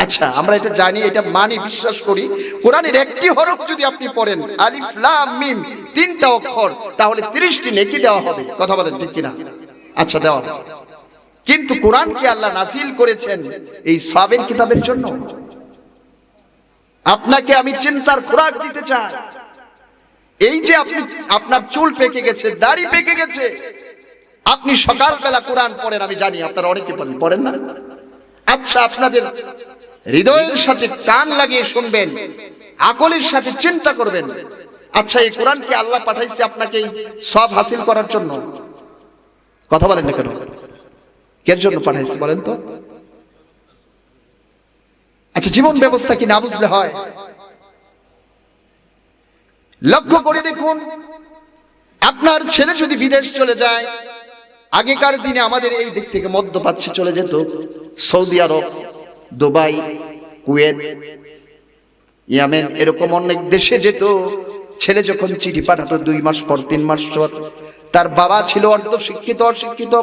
আচ্ছা, আমরা এটা জানি, এটা মানি, বিশ্বাস করি। কোরআনের একটি হরফ যদি আপনি পড়েন, আলিফ লাম মিম, তিনটা অক্ষর, তাহলে 30টি নেকি দেওয়া হবে। কথা বলেন ঠিক কিনা? আচ্ছা, দেওয়া হবে। কিন্তু কোরআনকে আল্লাহ নাযিল করেছেন এই সওয়াবের কিতাবের জন্য। আপনাকে আমি চিন্তার খোরাক দিতে চাই। এই যে আপনি, আপনার চুল পেকে গেছে, দাড়ি পেকে গেছে, আপনি সকালবেলা কোরআন পড়েন, আমি জানি আপনারা অনেকে পড়েন না। আচ্ছা, আপনাদের হৃদয়ের সাথে কান লাগিয়ে শুনবেন, আকলের সাথে চিন্তা করবেন। আচ্ছা, এই কোরআনকে আল্লাহ পাঠাইছে আপনাকে সব হাসিল করার জন্য। কথা বলেন না কেন? কের জন্য পাঠাইছে বলেন তো? আচ্ছা, জীবন ব্যবস্থা কি না বুঝলে হয়? লক্ষ্য করে দেখুন, আপনার ছেলে যদি বিদেশ চলে যায়, আগেকার দিনে আমাদের এই দিক থেকে মধ্যপ্রাচ্যে চলে যেত, সৌদি আরব, দুবাই, কুয়েত, ইয়েমেন, এরকম অনেক দেশে যেত। ছেলে যখন চিঠি পাঠাতো 2 মাস পর, 3 মাস পর, তার বাবা ছিল অর্ধ শিক্ষিত, অশিক্ষিত,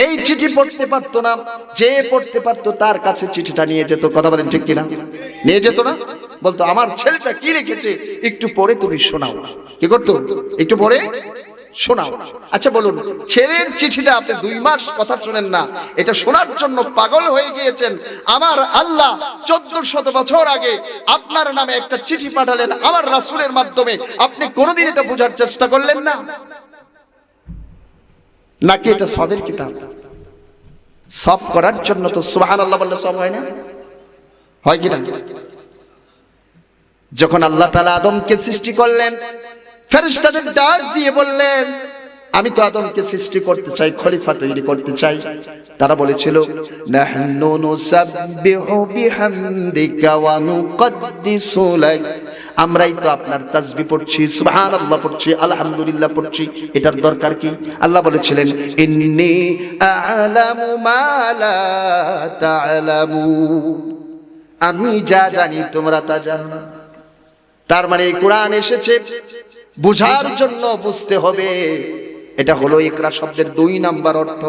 এই চিঠি পড়তে পারতো না। যে পড়তে পারতো তার কাছে চিঠিটা নিয়ে যেত। কথা বলেন ঠিক কিনা? নিয়ে যেত না? বলতো, আমার ছেলেটা কি লিখেছে একটু পড়ে তুমি শোনাও। কি করতো? একটু পড়ে শোনাও। আচ্ছা বলুন, ছেলের চিঠিটা আপনি 2 মাস কথা শুনেন না, এটা শোনার জন্য পাগল হয়ে গিয়েছেন। আমার আল্লাহ 1400 বছর আগে আপনার নামে একটা চিঠি পাঠালেন আমার রাসূলের মাধ্যমে, আপনি কোনোদিন এটা বোঝার চেষ্টা করলেন না? নাকি এটা সবের কিতাব? সব করার জন্য তো সুবহানাল্লাহ বললে সব হয় না? হয় কি না? যখন আল্লাহ তাআলা আদমকে সৃষ্টি করলেন, ফেরেশতাদের ডাক দিয়ে বললেন, আমি তো আদমকে সৃষ্টি করতে চাই, খলিফা তৈরি করতে চাই। তারা বলেছিল, নাহনু নুসাব্বিহু বিহামদিকা ওয়া নুকদ্দিসু লাক, আমরাই তো আপনার তাসবিহ পড়ছি, সুবহানাল্লাহ পড়ছি, আলহামদুলিল্লাহ পড়ছি, এটার দরকার কি? আল্লাহ বলেছিলেন, ইন্নী আ'লামু মা লা তা'লামুন, আমি যা জানি তোমরা তা জানো না। তার মানে এই কোরআন এসেছে বুঝার জন্য, বুঝতে হবে। এটা হলো ইকরা শব্দের 2 নাম্বার অর্থ।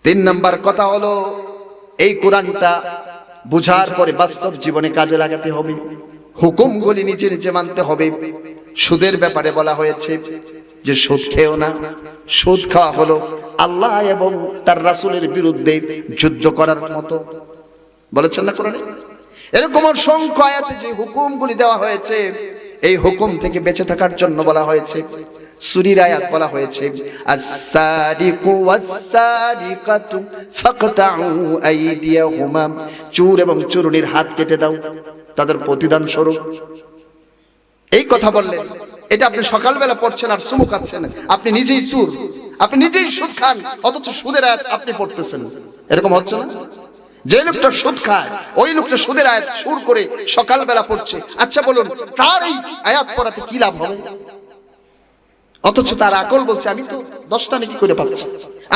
3 নাম্বার কথা হলো, এই কোরআনটা বুঝার পরে বাস্তব জীবনে কাজে লাগাতে হবে, হুকুমগুলি নিচে নিচে মানতে হবে। সুদের ব্যাপারে বলা হয়েছে যে সুদ খেও না। সুদ খাওয়া হলো আল্লাহ এবং তার রাসূলের বিরুদ্ধে যুদ্ধ করার মতো, বলেছেন না কোরআনে? এরকম অসংখ্য আয়াতে যে হুকুমগুলি দেওয়া হয়েছে, এই হুকুম থেকে বেঁচে থাকার জন্য বলা হয়েছে। সূরার আয়াত বলা হয়েছে, আস-সারিকু ওয়াস-সারিকাতু ফাকতাউ আইদিয়াহুমা, চোর এবং চোরনির হাত কেটে দাও তাদের প্রতিদান স্বরূপ। এই কথা বললেন, এটা আপনি সকালবেলা পড়ছেন আর চুমু খাচ্ছেন। আপনি নিজেই চোর, আপনি নিজেই সুদ খান, অথচ সুদের আয়াত আপনি পড়তেছেন। এরকম হচ্ছে না? যে লোকটা সুদ খায়, ওই লোকটা সুদের আয়াত সুর করে সকালবেলা পড়ছে। আচ্ছা বলুন, তার এই আয়াত পড়াতে কি লাভ হবে? অথচ তার আকল বলছে, আমি তো 10টা নেকি করে পাচ্ছি,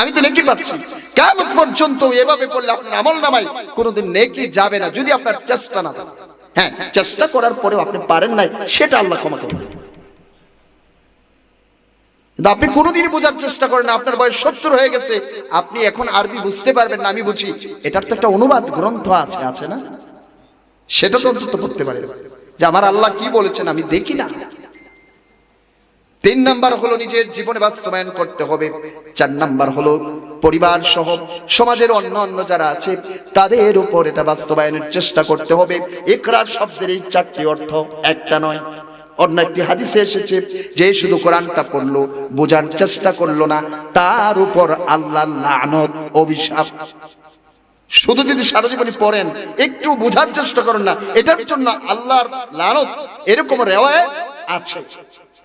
আমি তো নেকি পাচ্ছি। কিয়ামত পর্যন্ত এভাবে পড়লে আপনার আমলনামায় কোনোদিন নেকি যাবে না, যদি আপনার চেষ্টা না থাকে। হ্যাঁ, চেষ্টা করার পরেও আপনি পারেন নাই, সেটা আল্লাহ ক্ষমা করবেন। আপনি কোনোদিনই বোঝার চেষ্টা করেন না, আপনার বয়স 70 হয়ে গেছে, আপনি এখন আরবি বুঝতে পারবেন না, আমি বুঝি। এটার তো একটা অনুবাদ গ্রন্থ আছে, আছে না? সেটা তো অন্তত পড়তে পারেন যে আমার আল্লাহ কি বলেছেন, আমি দেখি না। 3 নাম্বার হলো নিজের জীবনে বাস্তবায়ন করতে হবে। 4 নাম্বার হলো পরিবার সহ সমাজের অন্য যারা আছে তাদের উপর এটা বাস্তবায়নের চেষ্টা করতে হবে। ইকরা শব্দের এই 4টি অর্থ, একটা নয়। অন্য একটি হাদিসে এসেছে, যে শুধু কোরআনটা পড়লো, বোঝার চেষ্টা করলো না, তার উপর আল্লাহর লানত, অভিশাপ। শুধু যদি সারা জীবন পড়েন, একটু বোঝার চেষ্টা করেন না, এটার জন্য আল্লাহর লানত, এরকম রিওয়ায়াত আছে।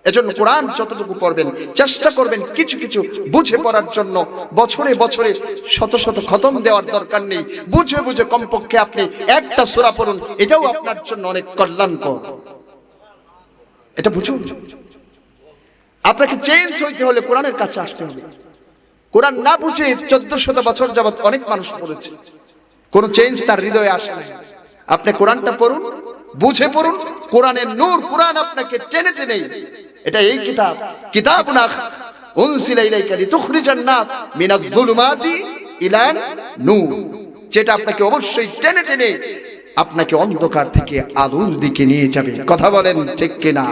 এজন্য কোরআন যতটুকু পড়বেন চেষ্টা করবেন কিছু কিছু বুঝে পড়ার জন্য। বছরে বছরে শত শত খতম দেওয়ার দরকার নেই, বুঝে বুঝে কমপক্ষে আপনি একটা সূরা পড়ুন, এটাও আপনার জন্য অনেক কল্যাণকর। এটা বুঝুন। আপনাকে চেঞ্জ হইতে হলে কোরআনের কাছে আসতে হবে। কোরআন না বুঝে 1400 বছর যাবত অনেক মানুষ পড়েছে, কোনো চেঞ্জ তার হৃদয়ে আসে না। আপনি কোরআনটা পড়ুন, বুঝে পড়ুন, কোরআনের নূর, কোরআন আপনাকে টেনে টেনে, এটা এই কিতাব, কিতাবুন উনজিলা ইলাইকা লিতুখরিজান নাস মিনাজ যুলুমাতি ইলান নূর, যেটা আপনাকে অবশ্যই টেনে টেনে আপনাকে অন্ধকার থেকে আলোর দিকে নিয়ে যাবে। কথা বলেন ঠিক কিনা?